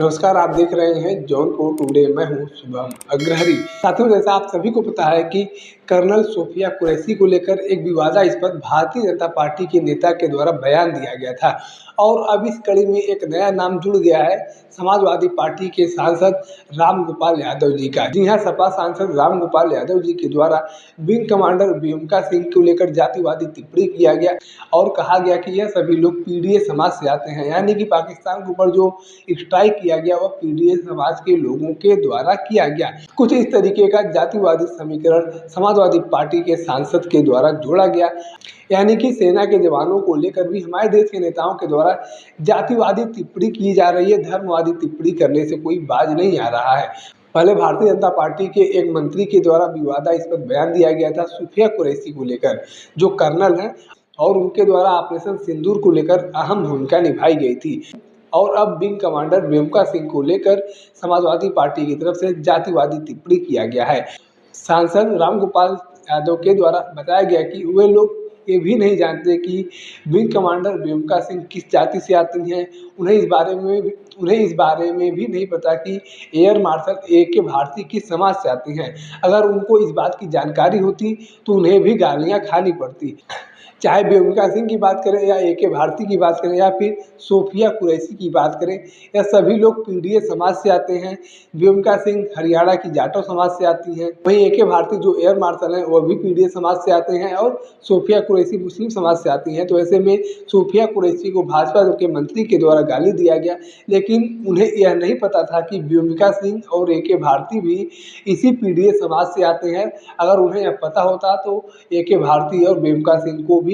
नमस्कार, आप देख रहे हैं जौनपुर टुडे। मैं हूं शुभम अग्रहरी। साथियों, जैसा आप सभी को पता है कि कर्नल सोफिया कुरैशी को लेकर एक विवादास्पद भारतीय जनता पार्टी के नेता के द्वारा बयान दिया गया था और अब इस कड़ी में एक नया नाम जुड़ गया है समाजवादी पार्टी के सांसद रामगोपाल यादव जी का। जी हां, सपा सांसद रामगोपाल यादव जी के द्वारा विंग कमांडर व्योमिका सिंह को लेकर जातिवादी टिप्पणी किया गया और कहा गया कि यह सभी लोग पीडीए समाज से आते हैं, यानी कि पाकिस्तान के ऊपर जो स्ट्राइक किया गया वह पीडीए समाज के लोगों के द्वारा किया गया। कुछ इस तरीके का जातिवादी समीकरण समाजवादी पार्टी के सांसद के द्वारा जोड़ा गया, यानी कि सेना के जवानों को लेकर भी हमारे देश के नेताओं के द्वारा जातिवादी टिप्पणी की जा रही है। धर्मवादी टिप्पणी करने से कोई बाज नहीं आ रहा है। पहले भारतीय जनता पार्टी के एक मंत्री के द्वारा विवादास्पद बयान दिया गया था सोफिया कुरैशी को लेकर, जो कर्नल हैं, और उनके द्वारा ऑपरेशन सिंदूर को लेकर अहम भूमिका निभाई गई थी। और अब विंग कमांडर व्योमिका सिंह को लेकर समाजवादी पार्टी की तरफ से जातिवादी टिप्पणी किया गया है। सांसद रामगोपाल यादव के द्वारा बताया गया कि वे लोग ये भी नहीं जानते कि विंग कमांडर व्योमिका सिंह किस जाति से आती हैं। उन्हें इस बारे में भी नहीं पता कि एयर मार्शल ए.के. भारती किस समाज से आती हैं। अगर उनको इस बात की जानकारी होती तो उन्हें भी गालियां खानी पड़ती। चाहे व्योमिका सिंह की बात करें या ए.के. भारती की बात करें या फिर सोफिया कुरैशी की बात करें, यह सभी लोग पीडीए समाज से आते हैं। व्योमिका सिंह हरियाणा की जाटो समाज से आती हैं, वहीं ए.के. भारती जो एयर मार्शल हैं वह भी पीडीए समाज से आते हैं और सोफिया कुरैशी मुस्लिम समाज से आती हैं। तो ऐसे में सोफिया कुरैशी को भाजपा के मंत्री के द्वारा गाली दिया गया, लेकिन उन्हें यह नहीं पता था कि व्योमिका सिंह और ए.के. भारती भी इसी पीडीए समाज से आते हैं। अगर उन्हें यह पता होता तो ए.के. भारती और व्योमिका सिंह को भी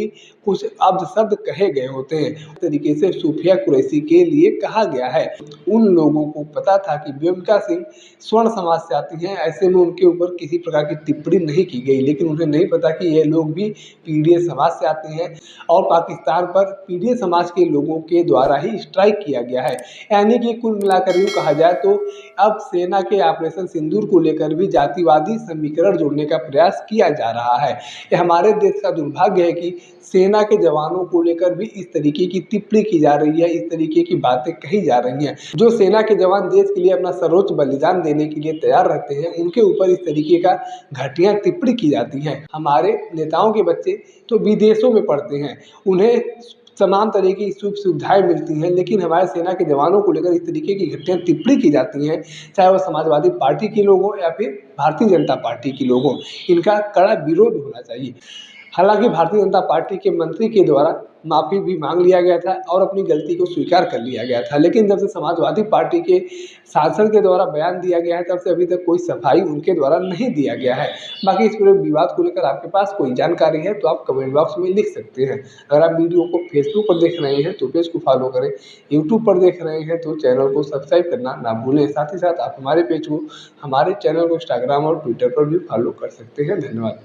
कुछ शब्द कहे गए होते हैं। इस तरीके से सोफिया कुरैशी के लिए कहा गया है। उन लोगों को पता था कि व्योमिका सिंह स्वर्ण समाज से आती हैं, ऐसे में उनके ऊपर किसी प्रकार की टिप्पणी नहीं की गई, लेकिन उन्हें नहीं पता कि ये लोग भी पीडीए समाज से आते हैं और पाकिस्तान पर पीडीए समाज के लोगों के द्वारा ही स्ट्राइक किया गया है। यानी कि कुल मिलाकर यूँ कहा जाए तो अब सेना के ऑपरेशन सिंदूर को लेकर भी जातिवादी समीकरण जोड़ने का प्रयास किया जा रहा है। ये हमारे देश का दुर्भाग्य है कि सेना के जवानों को लेकर भी इस तरीके की टिप्पणी की जा रही है, इस तरीके की बातें कही जा रही हैं। जो सेना के जवान देश के लिए अपना सर्वोच्च बलिदान देने के लिए तैयार रहते हैं, उनके ऊपर इस तरीके का घटिया टिप्पणी की जाती है। हमारे नेताओं के बच्चे तो विदेशों में पढ़ते हैं, उन्हें तमाम तरीके की सुख सुविधाएं मिलती हैं, लेकिन हमारे सेना के जवानों को लेकर इस तरीके की घटिया टिप्पणी की जाती हैं, चाहे वह समाजवादी पार्टी के लोग हों या फिर भारतीय जनता पार्टी के लोग हों। इनका कड़ा विरोध होना चाहिए। हालांकि भारतीय जनता पार्टी के मंत्री के द्वारा माफ़ी भी मांग लिया गया था और अपनी गलती को स्वीकार कर लिया गया था, लेकिन जब से समाजवादी पार्टी के सांसद के द्वारा बयान दिया गया है तब से अभी तक कोई सफाई उनके द्वारा नहीं दिया गया है। बाकी इस पूरे विवाद को लेकर आपके पास कोई जानकारी है तो आप कमेंट बॉक्स में लिख सकते हैं। अगर आप वीडियो को फेसबुक पर देख रहे हैं तो पेज को फॉलो करें, यूट्यूब पर देख रहे हैं तो चैनल को सब्सक्राइब करना ना भूलें। साथ ही साथ आप हमारे पेज को, हमारे चैनल को इंस्टाग्राम और ट्विटर पर भी फॉलो कर सकते हैं। धन्यवाद।